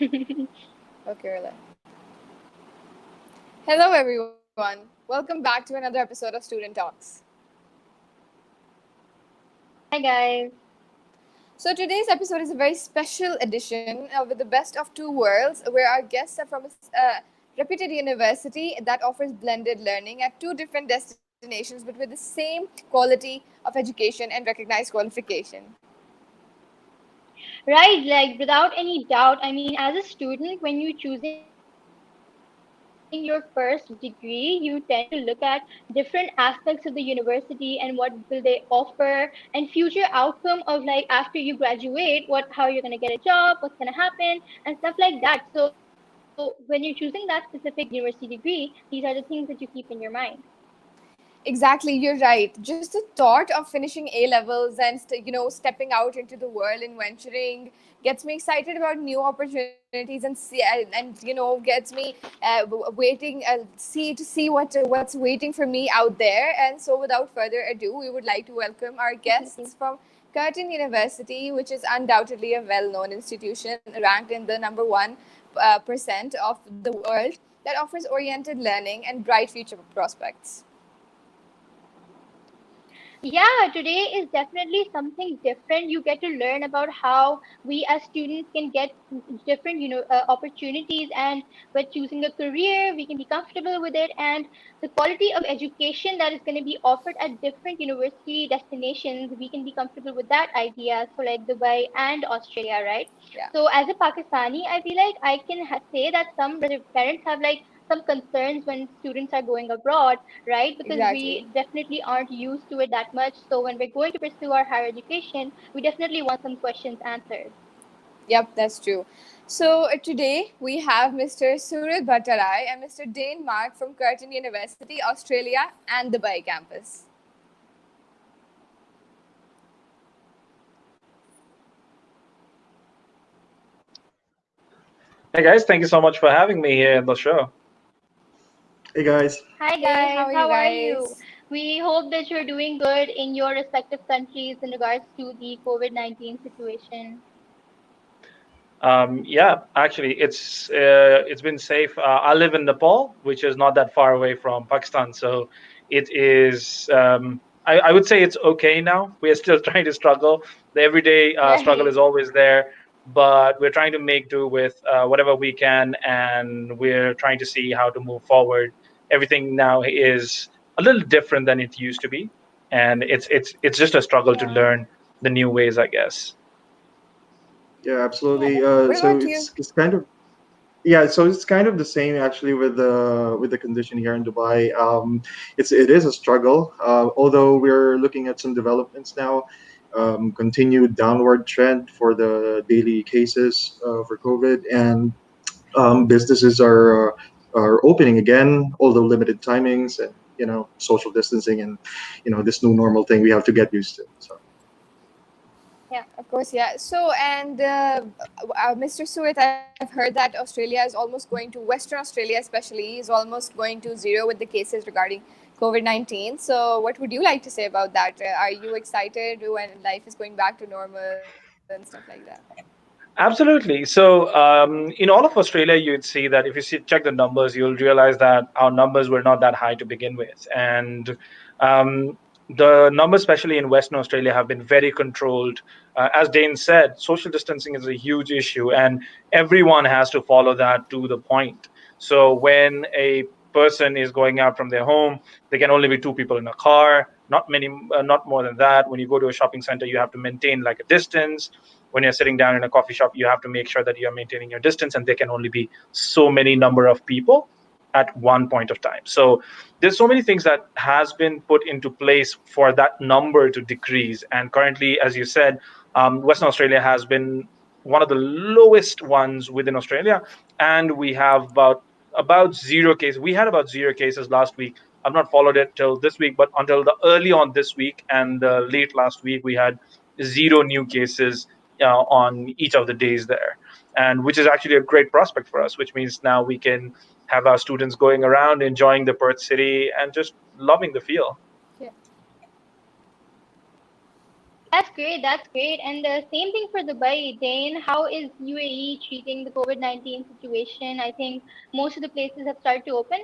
Okay, we're live. Hello, everyone. Welcome back to another episode of Student Talks. Hi guys. So, today's episode is a very special edition with the best of two worlds, where our guests are from a reputed university that offers blended learning at two different destinations, but with the same quality of education and recognized qualification. Right, like without any doubt, I mean, as a student, when you're choosing your first degree, you tend to look at different aspects of the university and what will they offer, and future outcome of like after you graduate, how you're gonna get a job, what's gonna happen, and stuff like that. So when you're choosing that specific university degree, these are the things that you keep in your mind. Exactly, you're right. Just the thought of finishing A levels and stepping out into the world and venturing gets me excited about new opportunities and gets me waiting see what's waiting for me out there. And so, without further ado, we would like to welcome our Definitely. guests from Curtin University, which is undoubtedly a well-known institution ranked in the number one percent of the world that offers oriented learning and bright future prospects. Yeah, today is definitely something different. You get to learn about how we as students can get different, opportunities, and when choosing a career, we can be comfortable with it, and the quality of education that is going to be offered at different university destinations, we can be comfortable with that idea. So, like Dubai and Australia, right? Yeah, So, as a Pakistani, I feel like I can say that some parents have like some concerns when students are going abroad, right? Because exactly. we definitely aren't used to it that much. So when we're going to pursue our higher education, we definitely want some questions answered. Yep, that's true. So today we have Mr. Suraj Bhattarai and Mr. Dane Mark from Curtin University, Australia, and Dubai campus. Hey guys, thank you so much for having me here in the show. Hey guys. Hi Hey, how guys, are you how are you? guys? We hope that you're doing good in your respective countries in regards to the COVID-19 situation. Yeah, actually, it's been safe. I live in Nepal, which is not that far away from Pakistan, so it is. I would say it's okay now. We are still trying to struggle. The everyday struggle is Right. always there, but we're trying to make do with whatever we can, and we're trying to see how to move forward. Everything now is a little different than it used to be, and it's just a struggle to Yeah. learn the new ways, I guess. Yeah, absolutely. Yeah. What So about you? it's kind of yeah, so it's kind of the same actually with the condition here in Dubai. It is a struggle, although we're looking at some developments now. Continued downward trend for the daily cases for COVID, and businesses are opening again, although limited timings and social distancing and this new normal thing we have to get used to. So. Yeah. Of course, yeah. So, and Mr. Suet, I've heard that Australia is almost going to, Western Australia especially, is almost going to zero with the cases regarding COVID 19. So, what would you like to say about that? Are you excited when life is going back to normal and stuff like that? Absolutely. So, in all of Australia, you'd see that if you check the numbers, you'll realize that our numbers were not that high to begin with. And the numbers, especially in Western Australia, have been very controlled. As Dane said, social distancing is a huge issue, and everyone has to follow that to the point. So, when a person is going out from their home, there can only be two people in a car, not many, not more than that. When you go to a shopping center, you have to maintain like a distance. When you're sitting down in a coffee shop, you have to make sure that you're maintaining your distance, and there can only be so many number of people at one point of time. So there's so many things that has been put into place for that number to decrease. And currently, as you said, Western Australia has been one of the lowest ones within Australia, and we have about zero cases. We had about zero cases last week. I've not followed it till this week, but until the early on this week and late last week, we had zero new cases on each of the days there, and which is actually a great prospect for us, which means now we can have our students going around enjoying the Perth city and just loving the feel. Yeah. That's great. And the same thing for Dubai. Dane, how is UAE treating the COVID-19 situation? I think most of the places have started to open.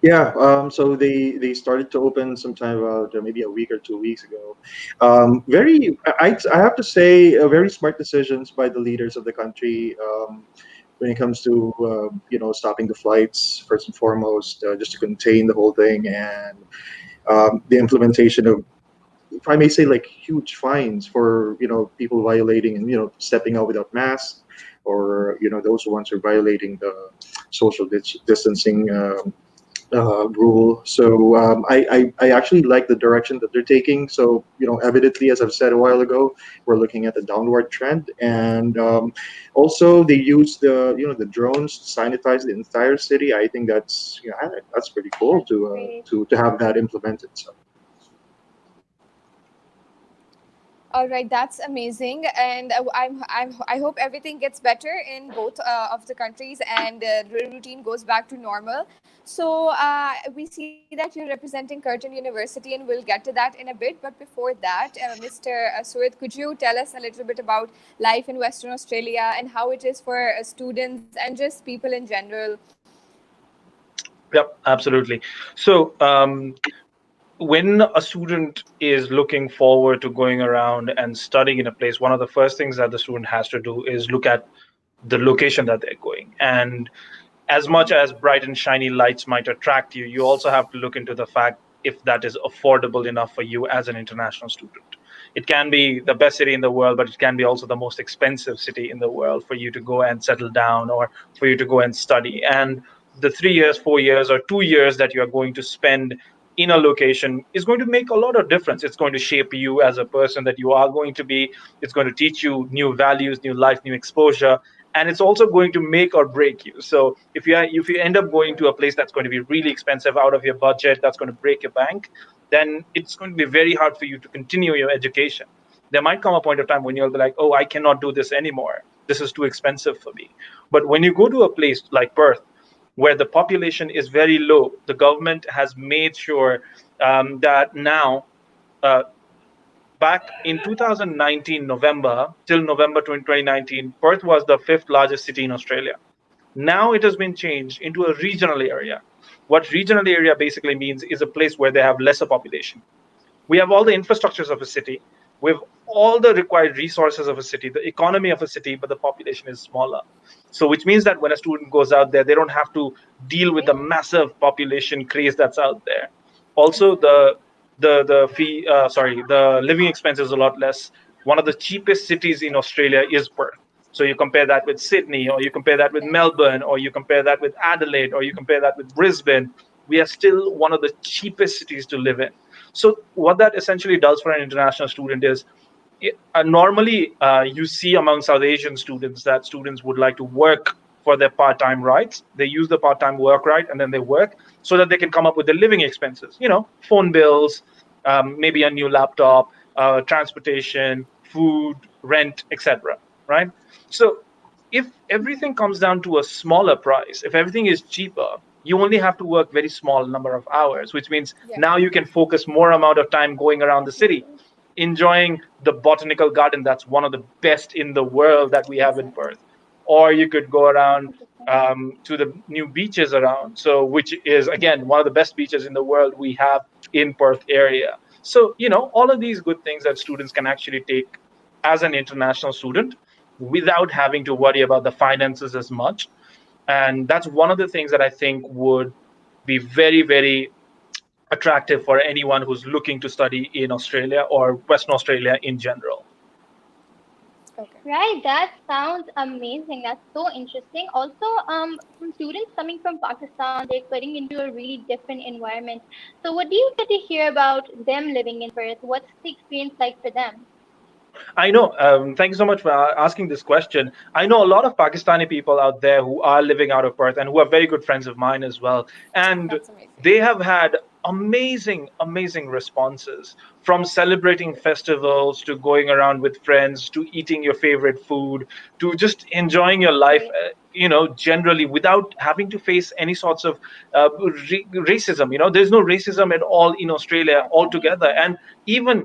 Yeah, so they started to open sometime about maybe a week or 2 weeks ago. Very, I have to say, very smart decisions by the leaders of the country when it comes to stopping the flights first and foremost, just to contain the whole thing, and the implementation of, if I may say, like huge fines for people violating and stepping out without masks, or those ones who are violating the social distancing rule. So I actually like the direction that they're taking. So evidently, as I've said a while ago, we're looking at a downward trend, and also they use the drones to sanitize the entire city. I think that's pretty cool That's to great. to have that implemented. So. All right, that's amazing, and I hope everything gets better in both of the countries, and the routine goes back to normal. So we see that you're representing Curtin University, and we'll get to that in a bit. But before that, Mr. Suid, could you tell us a little bit about life in Western Australia and how it is for students and just people in general? Yep, absolutely. So, when a student is looking forward to going around and studying in a place, one of the first things that the student has to do is look at the location that they're going. And as much as bright and shiny lights might attract you, you also have to look into the fact if that is affordable enough for you as an international student. It can be the best city in the world, but it can be also the most expensive city in the world for you to go and settle down or for you to go and study. And the 3 years, 4 years, or 2 years that you are going to spend in a location is going to make a lot of difference. It's going to shape you as a person that you are going to be. It's going to teach you new values, new life, new exposure, and it's also going to make or break you. So if you end up going to a place that's going to be really expensive, out of your budget, that's going to break your bank, then it's going to be very hard for you to continue your education. There might come a point of time when you'll be like, oh, I cannot do this anymore, this is too expensive for me. But when you go to a place like Perth, where the population is very low, the government has made sure that now, uh, back in 2019 November, till November 2019, Perth was the fifth largest city in Australia. Now it has been changed into a regional area. What regional area basically means is a place where they have lesser population. We have all the infrastructures of a city, we have all the required resources of a city, the economy of a city, but the population is smaller. So which means that when a student goes out there, they don't have to deal with the massive population craze that's out there. Also, the fee sorry, the living expense is a lot less. One of the cheapest cities in Australia is Perth. So you compare that with Sydney, or you compare that with Melbourne, or you compare that with Adelaide, or you compare that with Brisbane, we are still one of the cheapest cities to live in. So what that essentially does for an international student is, normally you see among South Asian students that students would like to work for their part-time rights. They use the part-time work right, and then they work so that they can come up with the living expenses. Phone bills, maybe a new laptop, transportation, food, rent, etc. Right? So if everything comes down to a smaller price, if everything is cheaper, you only have to work very small number of hours, which means Yeah. now you can focus more amount of time going around the city, enjoying the botanical garden that's one of the best in the world that we have in Exactly. Perth. Or you could go around 100%. to the new beaches around, so which is again one of the best beaches in the world we have in Perth area. So all of these good things that students can actually take as an international student without having to worry about the finances as much. And that's one of the things that I think would be very, very attractive for anyone who's looking to study in Australia or Western Australia in general. Okay. Right, that sounds amazing. That's so interesting. Also, from students coming from Pakistan, they're getting into a really different environment. So, what do you get to hear about them living in Perth? What's the experience like for them? I know. Thank you so much for asking this question. I know a lot of Pakistani people out there who are living out of Perth and who are very good friends of mine as well. And That's amazing. they have had amazing, amazing responses, from celebrating festivals to going around with friends to eating your favorite food to just enjoying your That's life, great. generally without having to face any sorts of racism. There's no racism at all in Australia That's altogether. amazing. And even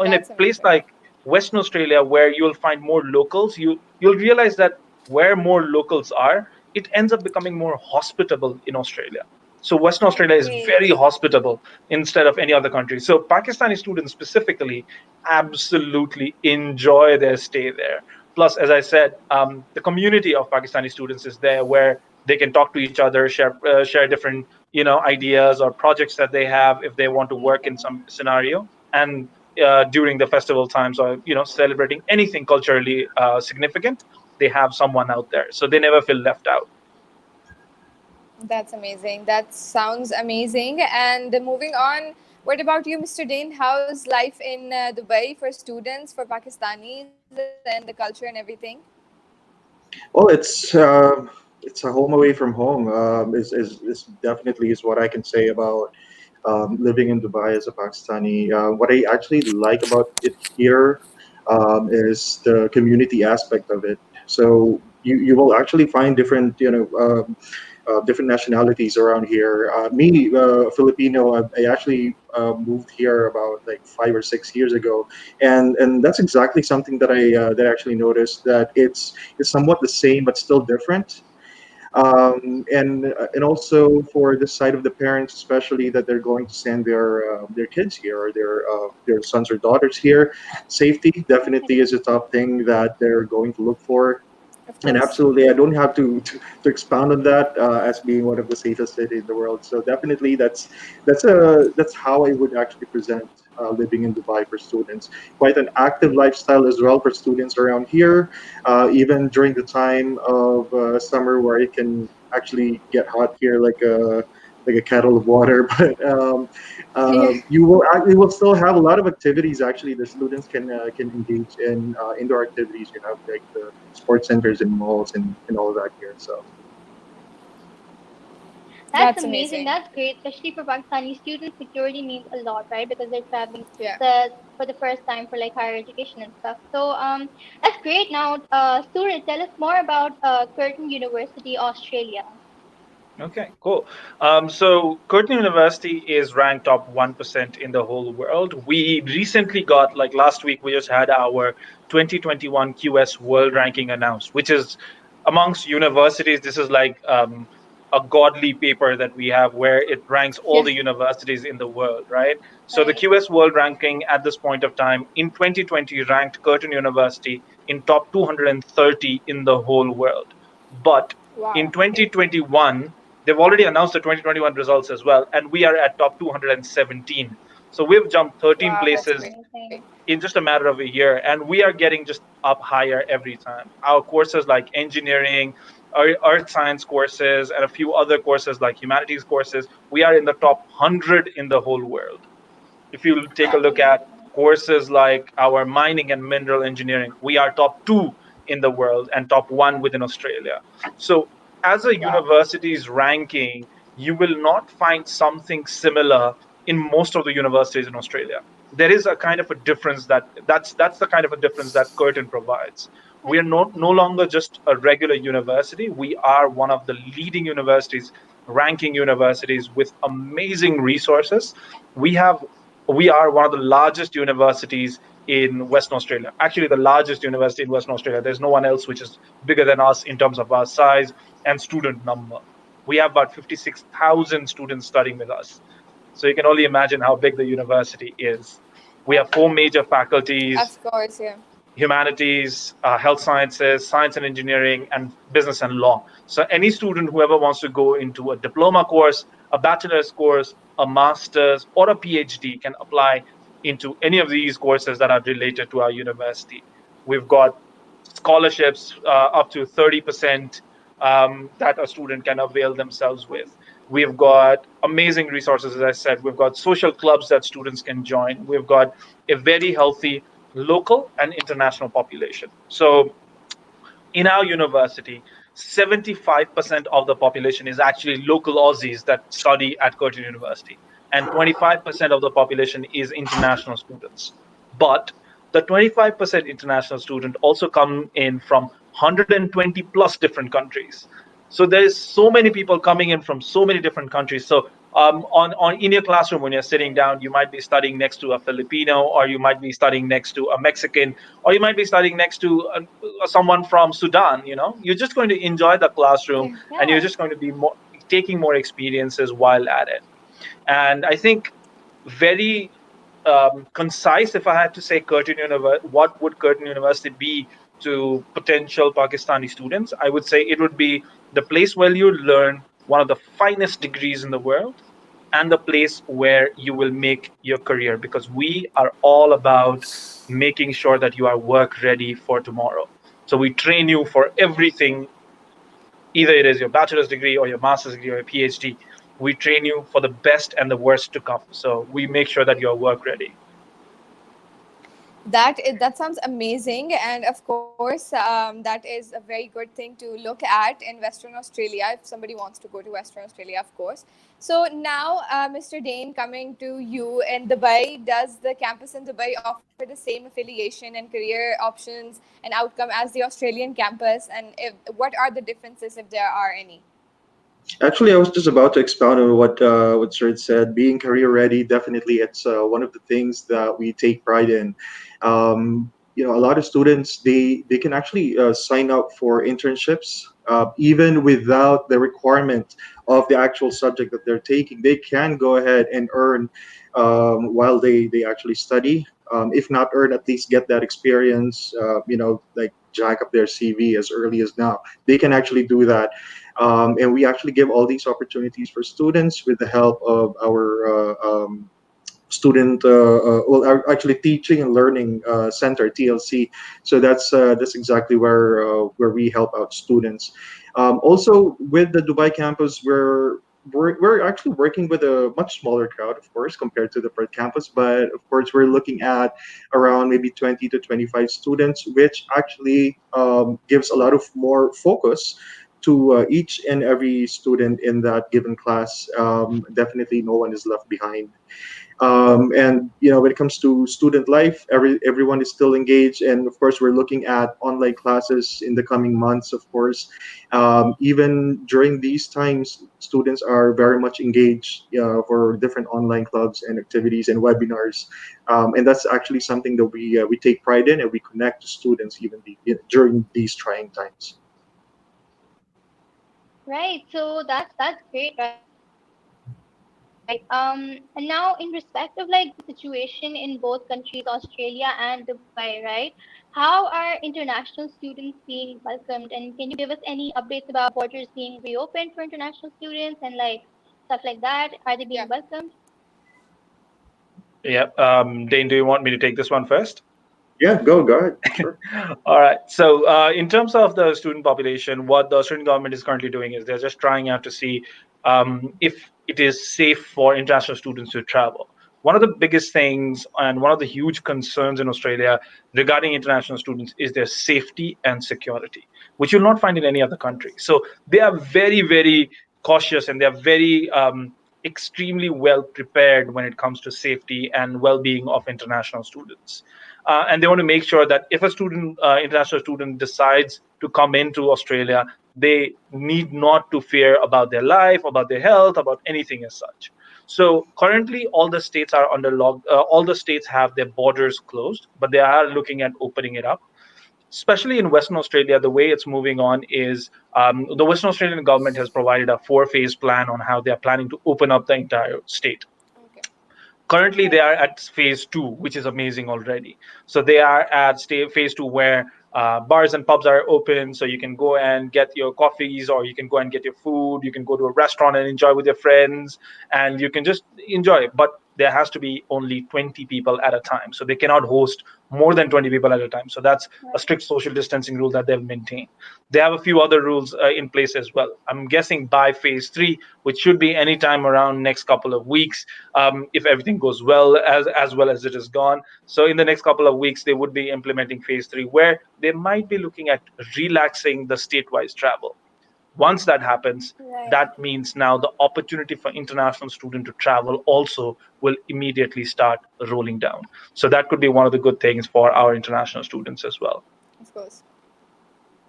in a That's place amazing. like Western Australia, where you'll find more locals, you'll realize that where more locals are, it ends up becoming more hospitable in Australia. So Western Australia is Great. very hospitable instead of any other country. So Pakistani students specifically absolutely enjoy their stay there. Plus, as I said, the community of Pakistani students is there, where they can talk to each other, share different ideas or projects that they have if they want to work in some scenario. And during the festival times, or celebrating anything culturally significant, they have someone out there, so they never feel left out. That's amazing. That sounds amazing. And moving on, what about you, Mr. Dane? How's life in Dubai for students, for Pakistanis, and the culture and everything? Well, it's a home away from home. Is definitely is what I can say about living in Dubai as a Pakistani. What I actually like about it here is the community aspect of it. So you will actually find different different nationalities around here. Me, Filipino, I actually moved here about like 5 or 6 years ago, and that's exactly something that I actually noticed, that it's somewhat the same but still different. And also for the side of the parents, especially that they're going to send their kids here, or their sons or daughters here. Safety definitely is a top thing that they're going to look for. Of And course. absolutely, I don't have to expound on that, as being one of the safest cities in the world. So definitely, that's how I would actually present living in Dubai for students. Quite an active lifestyle as well for students around here, even during the time of summer, where it can actually get hot here, like a kettle of water. But Yeah. you will still have a lot of activities. Actually, the students can engage in indoor activities. You have like the sports centers and malls and all of that here. So That's That's amazing. amazing. That's great, especially for Pakistani students. Security means a lot, right? Because they're traveling Yeah. for the first time for like higher education and stuff. So that's great. Now, Surya, tell us more about Curtin University, Australia. Okay, cool. So Curtin University is ranked top 1% in the whole world. We recently got, like last week, we just had our 2021 QS World Ranking announced, which is amongst universities. This is like a godly paper that we have where it ranks all Yeah. the universities in the world, right? So the Right. QS World Ranking at this point of time in 2020 ranked Curtin University in top 230 in the whole world. But in Wow. 2021, they've already announced the 2021 results as well, and we are at top 217. So we've jumped 13 Wow, that's places great. Amazing. in just a matter of a year, and we are getting just up higher every time. Our courses like engineering, earth science courses, and a few other courses like humanities courses, we are in the top 100 in the whole world. If you take a That's look at amazing. courses like our mining and mineral engineering, we are top two in the world and top one within Australia. So, as a Wow. university's ranking, you will not find something similar in most of the universities in Australia. There is a kind of a difference that's the kind of a difference that Curtin provides. We are That's no longer just a regular university. We are one of the leading universities, ranking universities with amazing resources. We have we are one of the largest universities in Western Australia. Actually, the largest university in Western Australia. There's no one else which is bigger than us in terms of our size and student number. We have about 56,000 students studying with us. So you can only imagine how big the university is. We have four major faculties: Of course, yeah. humanities, health sciences, science and engineering, and business and law. So any student, whoever wants to go into a diploma course, a bachelor's course, a master's, or a PhD can apply into any of these courses that are related to our university. We've got scholarships up to 30% that a student can avail themselves with. We've got amazing resources, as I said. We've got social clubs that students can join. We've got a very healthy local and international population. So in our university, 75% of the population is actually local Aussies that study at Curtin University, and 25% of the population is international students. But the 25% international student also come in from 120 plus different countries. So there's so many people coming in from so many different countries. So On in your classroom when you're sitting down, you might be studying next to a Filipino, or you might be studying next to a Mexican, or you might be studying next to someone from Sudan. You're just going to enjoy the classroom, and you're just Yeah. going to be taking more experiences while at it. And I think very concise, if I had to say what would Curtin University be to potential Pakistani students, I would say it would be the place where you learn one of the finest degrees in the world, and the place where you will make your career, because we are all about making sure that you are work ready for tomorrow. So we train you for everything, either it is your bachelor's degree or your master's degree or your PhD. We train you for the best and the worst to come. So we make sure that you're work ready. That sounds amazing, and of course, that is a very good thing to look at in Western Australia if somebody wants to go to Western Australia, of course. So now, Mr. Dane, coming to you in Dubai, does the campus in Dubai offer the same affiliation and career options and outcome as the Australian campus? And what are the differences, if there are any? Actually, I was just about to expound on what Sir said. Being career ready, definitely, it's one of the things that we take pride in. A lot of students they can actually sign up for internships even without the requirement of the actual subject that they're taking. They can go ahead and earn while they actually study. If not earn, at least get that experience. Like jack up their CV as early as now. They can actually do that, and we actually give all these opportunities for students with the help of our student, actually teaching and learning center (TLC). So that's exactly where we help out students. Also, with the Dubai campus, we're actually working with a much smaller crowd, of course, compared to the Perth campus. But of course, we're looking at around maybe 20 to 25 students, which actually gives a lot of more focus to each and every student in that given class. Definitely, no one is left behind. And when it comes to student life, everyone is still engaged, and of course we're looking at online classes in the coming months, of course. Even during these times, students are very much engaged for different online clubs and activities and webinars, and that's actually something that we take pride in, and we connect to students even during these trying times. Right. So that's great, right? And now in respect of like the situation in both countries, Australia and Dubai, right? How are international students being welcomed? And can you give us any updates about borders being reopened for international students and like stuff like that? Are they being Yeah. welcomed? Yeah. Dane, do you want me to take this one first? Yeah, go ahead, sure. All right. So, in terms of the student population, what the Australian government is currently doing is they're just trying out to see if it is safe for international students to travel. One of the biggest things and one of the huge concerns in Australia regarding international students is their safety and security, which you'll not find in any other country. So, they are very, very cautious, and they are very extremely well prepared when it comes to safety and well-being of international students. And they want to make sure that if a international student decides to come into Australia, they need not to fear about their life, about their health, about anything as such. So currently, all the states are under lock. All the states have their borders closed, but they are looking at opening it up. Especially in Western Australia, the way it's moving on is the Western Australian government has provided a four-phase plan on how they are planning to open up the entire state. Okay. Currently they Right. are at phase two, which is amazing already. So they are at phase two, where bars and pubs are open, so you can go and get your coffees, or you can go and get your food, you can go to a restaurant and enjoy with your friends, and you can just enjoy. But there has to be only 20 people at a time, so they cannot host more than 20 people at a time. So that's a Right. strict social distancing rule that they'll maintain. They have a few other rules in place as well. I'm guessing by phase three, which should be anytime around next couple of weeks, if everything goes well, as well as it is gone. So in the next couple of weeks, they would be implementing phase three, where they might be looking at relaxing the state-wise travel. Once that happens, Right. that means now the opportunity for international student to travel also will immediately start rolling down. So that could be one of the good things for our international students as well. Of course.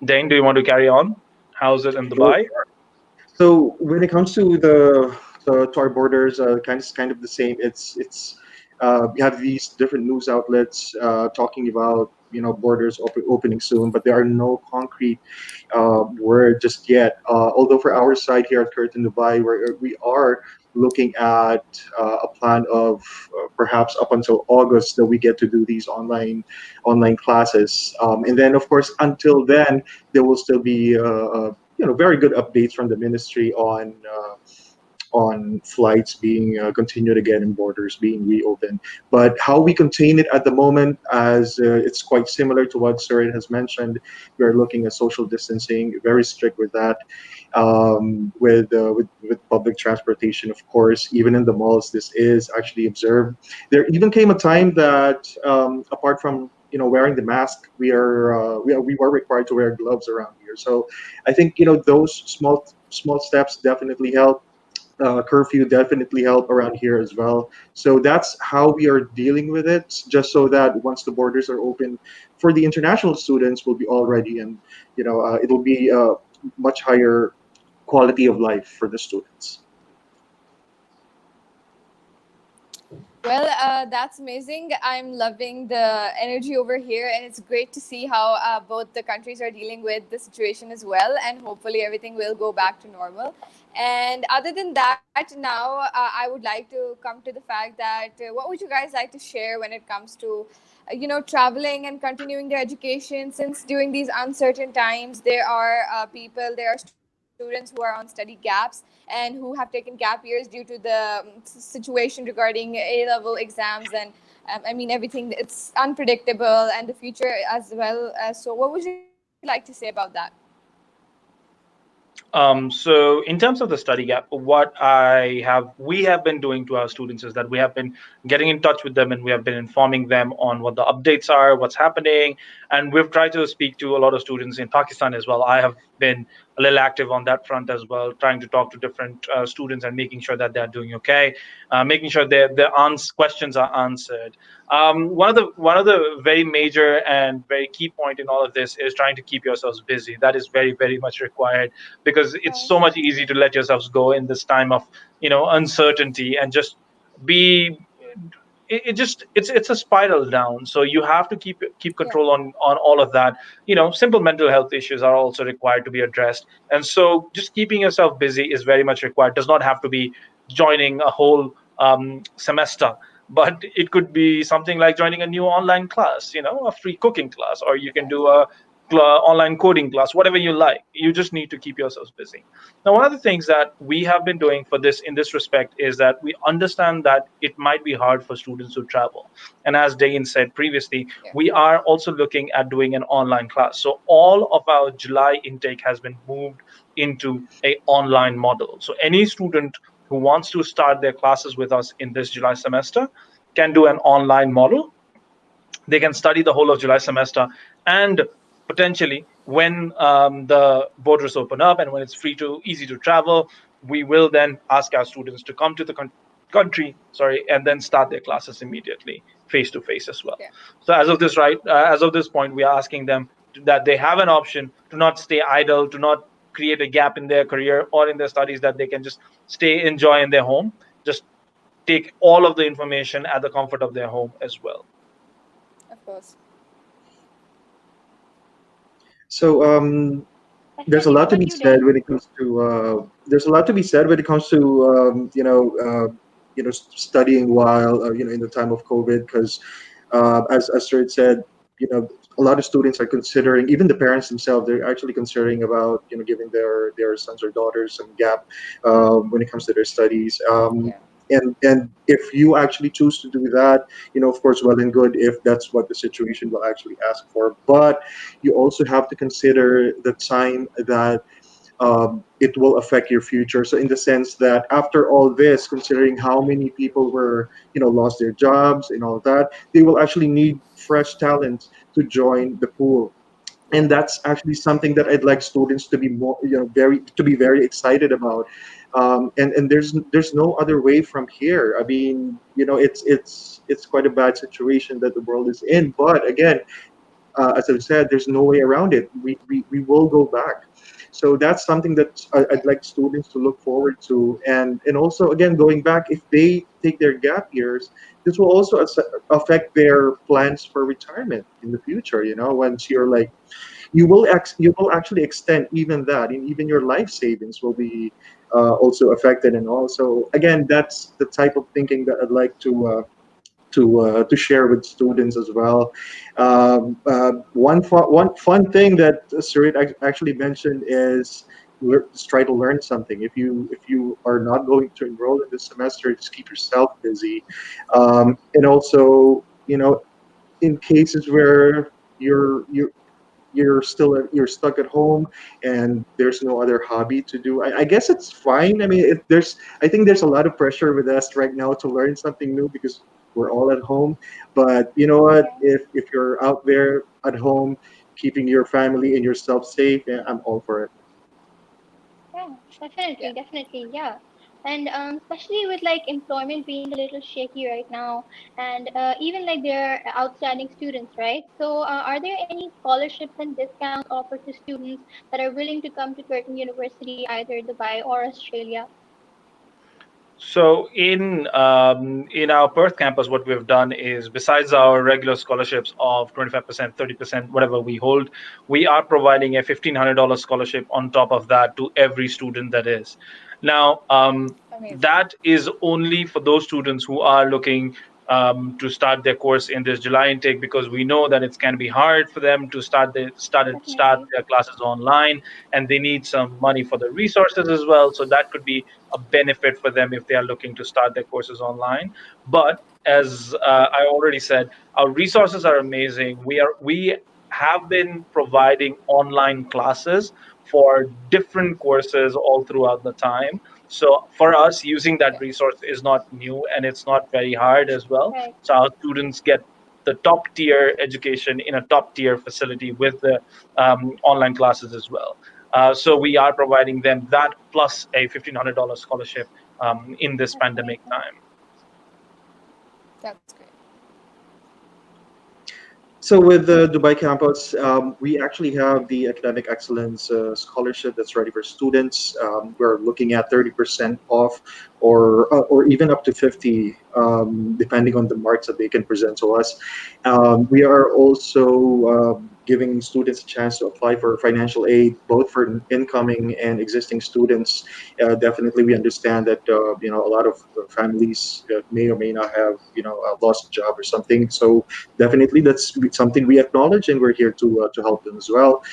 Dane, do you want to carry on? How's it in Sure. Dubai? So when it comes to the So to our borders, kind of the same. It's we have these different news outlets talking about borders opening soon, but there are no concrete word just yet. Although for our side here at Curtin Dubai, we are looking at a plan of perhaps up until August that we get to do these online classes, and then of course until then there will still be very good updates from the ministry on flights being continued again and borders being reopened. But how we contain it at the moment, as it's quite similar to what Surin has mentioned, we are looking at social distancing, very strict with that. With public transportation, of course, even in the malls, this is actually observed. There even came a time that, apart from wearing the mask, we were required to wear gloves around here. So I think those small steps definitely help. Curfew definitely help around here as well. So that's how we are dealing with it, just so that once the borders are open for the international students, we'll be all ready, and it'll be a much higher quality of life for the students. Well, that's amazing. I'm loving the energy over here, and it's great to see how both the countries are dealing with the situation as well. And hopefully, everything will go back to normal. And other than that, now I would like to come to the fact that what would you guys like to share when it comes to, traveling and continuing their education? Since during these uncertain times, there are students who are on study gaps and who have taken gap years due to the situation regarding A level exams and I mean everything. It's unpredictable and the future as well. So, what would you like to say about that? So in terms of the study gap, we have been doing to our students is that we have been getting in touch with them and we have been informing them on what the updates are, what's happening, and we've tried to speak to a lot of students in Pakistan as well. I have been a little active on that front as well, trying to talk to different students and making sure that they're doing okay, making sure their questions are answered. One of the very major and very key point in all of this is trying to keep yourselves busy. That is very, very much required because it's so much easy to let yourselves go in this time of uncertainty and just be it's a spiral down, so you have to keep Yeah. control on all of that. Simple mental health issues are also required to be addressed, and so just keeping yourself busy is very much required. Does not have to be joining a whole semester, but it could be something like joining a new online class, a free cooking class, or you can do a online coding class, whatever you like. You just need to keep yourselves busy. Now, one of the things that we have been doing for this in this respect is that we understand that it might be hard for students to travel. And as Dayan said previously, Yeah. we are also looking at doing an online class. So all of our July intake has been moved into a online model. So any student who wants to start their classes with us in this July semester can do an online model. They can study the whole of July semester, and potentially when the borders open up and when it's free to easy to travel, we will then ask our students to come to the country, sorry, and then start their classes immediately, face to face as well. Yeah. So as of this point, we are asking them that they have an option to not stay idle, to not create a gap in their career or in their studies, that they can just stay enjoy in their home, just take all of the information at the comfort of their home as well. Of course. So there's a Yes, lot to about be you, said Dan. when it comes to studying while in the time of COVID, because as Sir said, a lot of students are considering, even the parents themselves, they're actually considering about giving their sons or daughters some gap when it comes to their studies. Yeah. And if you actually choose to do that, of course, well and good if that's what the situation will actually ask for. But you also have to consider the time that it will affect your future. So in the sense that after all this, considering how many people were, lost their jobs and all that, they will actually need fresh talent to join the pool. Yeah. And that's actually something that I'd like students to be more, very excited about. And there's no other way from here. I mean, it's quite a bad situation that the world is in. But again, as I've said, there's no way around it. We will go back. So that's something that I'd like students to look forward to. And also, again, going back, if they take their gap years, this will also affect their plans for retirement in the future. You know, once you're like, you will actually extend even that, and even your life savings will be also affected. And also, again, that's the type of thinking that I'd like to share with students as well. One fun thing that Sarit actually mentioned is just try to learn something. If you are not going to enroll in this semester, just keep yourself busy, and also, in cases where you're you're stuck at home and there's no other hobby to do. I guess it's fine. I mean, I think there's a lot of pressure with us right now to learn something new because we're all at home. But you know what? Right. If you're out there at home, keeping your family and yourself safe, yeah, I'm all for it. Yeah, Yeah. definitely, definitely, yeah. And especially with like employment being a little shaky right now, and even like there are outstanding students, right? So, are there any scholarships and discounts offered to students that are willing to come to Curtin University, either Dubai or Australia? So in our Perth campus, what we've done is, besides our regular scholarships of 25%, 30%, whatever we hold, we are providing a $1,500 scholarship on top of that to every student that is. Now, Amazing. that is only for those students who are looking to start their course in this July intake, because we know that it's going to be hard for them to start Definitely. their classes online, and they need some money for the resources as well. So that could be a benefit for them if they are looking to start their courses online. But as I already said, our resources are amazing. We have been providing online classes for different courses all throughout the time. So for us, using that Yeah. resource is not new, and it's not very hard as well. Right. So our students get the top tier education in a top tier facility with the online classes as well. So we are providing them that plus a $1,500 scholarship in this That's pandemic amazing. time. That's great. So with the Dubai campus, we actually have the Academic Excellence Scholarship that's ready for students. We're looking at 30% off, or even up to 50, depending on the marks that they can present to us. We are also giving students a chance to apply for financial aid, both for incoming and existing students. Definitely, we understand that a lot of families may or may not have lost a job or something. So definitely that's something we acknowledge, and we're here to help them as well.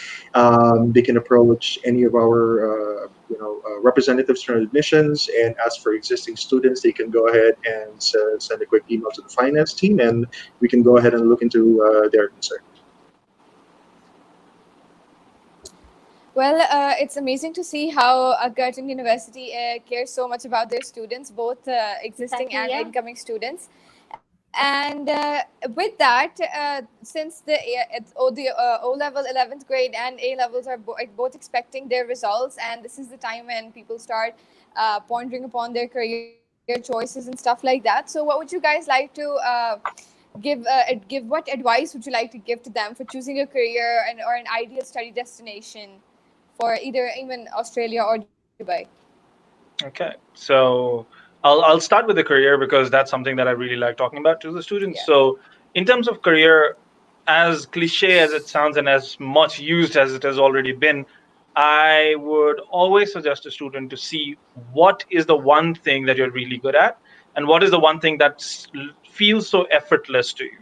They can approach any of our representatives from admissions and ask for existing students. They can go ahead and send a quick email to the finance team, and we can go ahead and look into their concern. Well, it's amazing to see how Curtin University cares so much about their students, both existing Exactly. and Yeah. incoming students. And with that, since the O level 11th grade and A levels are both expecting their results, and this is the time when people start pondering upon their career choices and stuff like that. So, what would you guys like to give? What advice would you like to give to them for choosing a career or an ideal study destination for either even Australia or Dubai? Okay, so I'll start with the career because that's something that I really like talking about to the Yeah. students. So in terms of career, as cliche as it sounds and as much used as it has already been, I would always suggest a student to see what is the one thing that you're really good at, and what is the one thing that feels so effortless to you.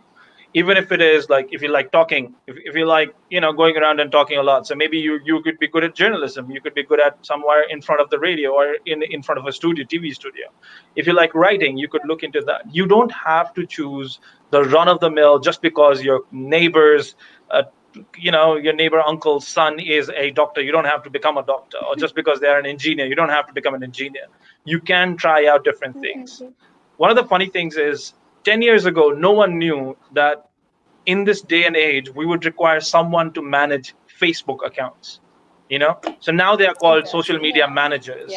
Even if it is like, if you like talking, if you like going around and talking a lot, so maybe you could be good at journalism, you could be good at somewhere in front of the radio or in front of a TV studio. If you like writing, you could look into that. You don't have to choose the run of the mill just because your neighbor's uh, your neighbor uncle's son is a doctor. You don't have to become a doctor, or just because they're an engineer, you don't have to become an engineer. You can try out different things. Definitely. One of the funny things is, 10 years ago, no one knew that in this day and age, we would require someone to manage Facebook accounts. So now they are called social Exactly. media Yeah. managers.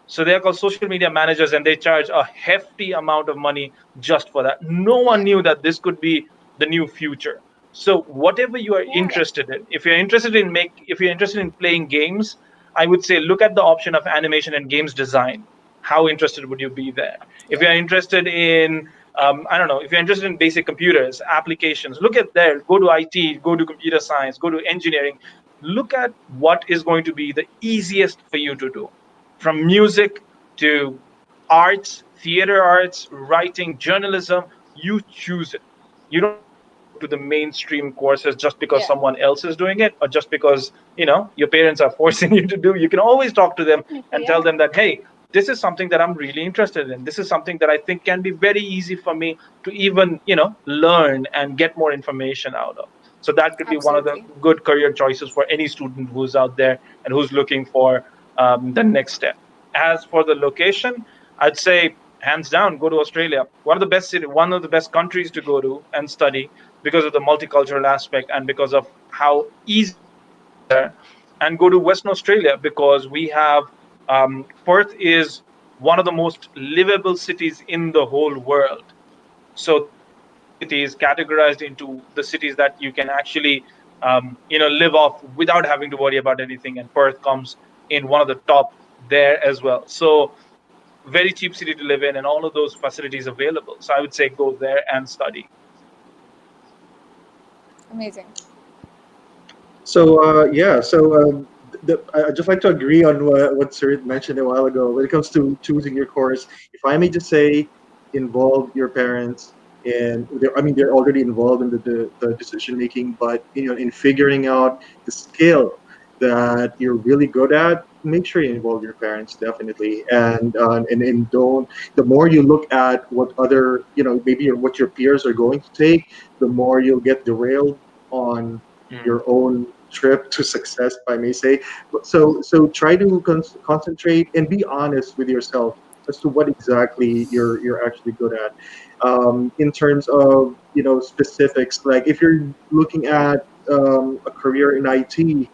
So they are called social media managers, and they charge a hefty amount of money just for that. No one knew that this could be the new future. So whatever you are Yeah. interested in, if you're interested in playing games, I would say look at the option of animation and games design. How interested would you be there? If Yeah. you're interested in, I don't know, if you're interested in basic computers applications, look at there. Go to IT, go to computer science, go to engineering. Look at what is going to be the easiest for you to do, from music to arts, theater arts, writing, journalism. You choose it. You don't have to go to the mainstream courses just because Yeah. someone else is doing it, or just because your parents are forcing you to do. You can always talk to them Definitely, and tell yeah. them that, hey, this is something that I'm really interested in. This is something that I think can be very easy for me to even learn and get more information out of. So that could be one of the Absolutely. good career choices for any student who's out there and who's looking for the next step. As for the location, I'd say hands down, go to Australia. One of the best countries to go to and study, because of the multicultural aspect and because of how easy it is to get there. And go to Western Australia because we have Perth is one of the most livable cities in the whole world. So there are many cities categorized into the cities that you can actually live off without having to worry about anything, and Perth comes in one of the top there as well. So very cheap city to live in, and all of those facilities available. So I would say go there and study. Amazing. So I'd just like to agree on what Sarit mentioned a while ago. When it comes to choosing your course, if I may just say, involve your parents, and they're already involved in the decision making, but in figuring out the skill that you're really good at, make sure you involve your parents definitely, and don't. The more you look at what other maybe what your peers are going to take, the more you'll get derailed on Mm. your own trip to success, if I may say. So try to concentrate and be honest with yourself as to what exactly you're actually good at. In terms of specifics, like if you're looking at a career in IT,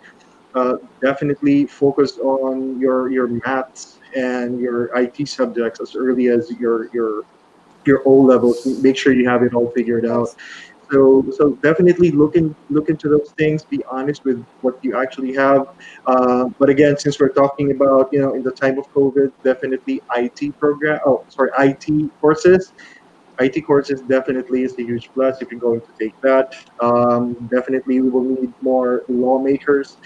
definitely focus on your maths and your IT subjects as early as your O levels. Make sure you have it all Of figured out. course. So definitely look into those things. Be honest with what you actually have. But again, since we're talking about in the time of COVID, definitely IT program. Oh, sorry, IT courses. IT courses definitely is a huge plus if you're going to take that. Definitely, we will need more lawmakers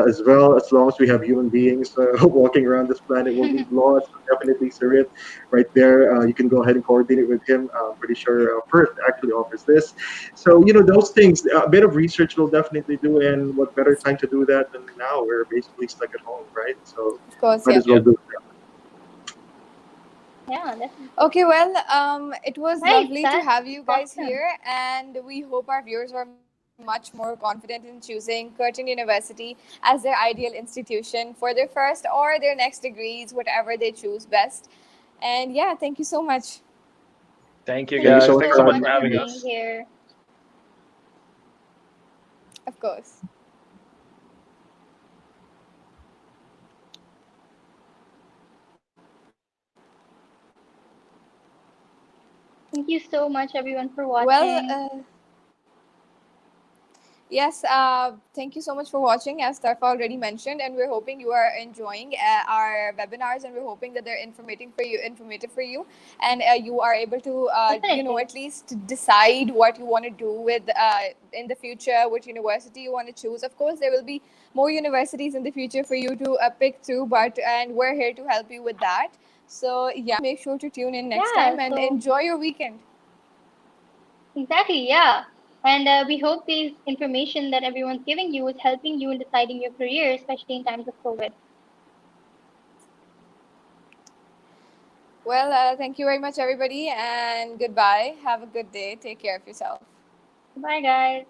as well. As long as we have human beings walking around this planet, we'll need laws. So definitely, Sarit, right there. You can go ahead and coordinate with him. I'm pretty sure Perth actually offers this. So those things. A bit of research will definitely do, and what better time to do that than now? We're basically stuck at home, right? So Of course. might Yeah. as well Yeah. do it. Yeah, definitely. Okay, well, it was Right, lovely to that's have you guys awesome. here, and we hope our viewers are much more confident in choosing Curtin University as their ideal institution for their first or their next degrees, whatever they choose best. And yeah, thank you so much. Thank you Thank you Thank so you guys. much Thanks for so so much having for much us. for having being us. here. Of course. Thank you so much, everyone, for Well, watching. yes, thank you so much for watching, as Tarfa already mentioned, and we're hoping you are enjoying our webinars, and we're hoping that they're informative for you, and you are able to, Definitely. at least decide what you want to do with in the future, what university you want to choose. Of course, there will be more universities in the future for you to pick through, but and we're here to help you with that. So yeah, make sure to tune in next Yeah, time and so enjoy your weekend. exactly, yeah. And we hope this information that everyone's giving you is helping you in deciding your career, especially in times of COVID. Well, thank you very much, everybody, and goodbye. Have a good day. Take care of yourself. Bye, guys.